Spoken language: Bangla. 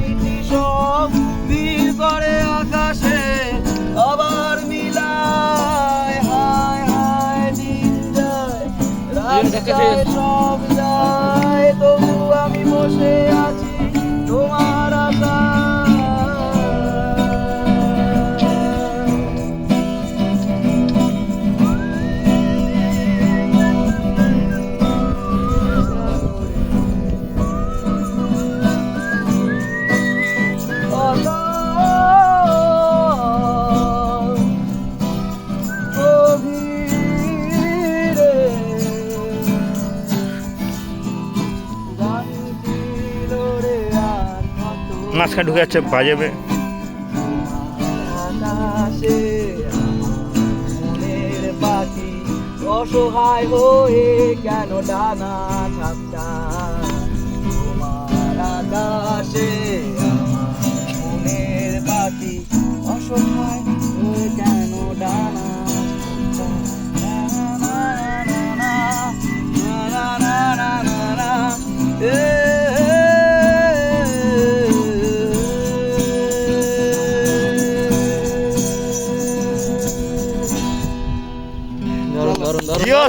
প্রকৃতি সব ভিড় করে আকাশে আবার মিলায় হায় হায় দিন যায় রাস্তায় সব যায় তবু আমি বসে আছি তোমার আশায় মাঝখানে ঢুকে যাচ্ছে বাজাবে আকাশে মনের পাখি অসহায় হয়ে কেন ডানা ঝাপটা তোমার আকাশে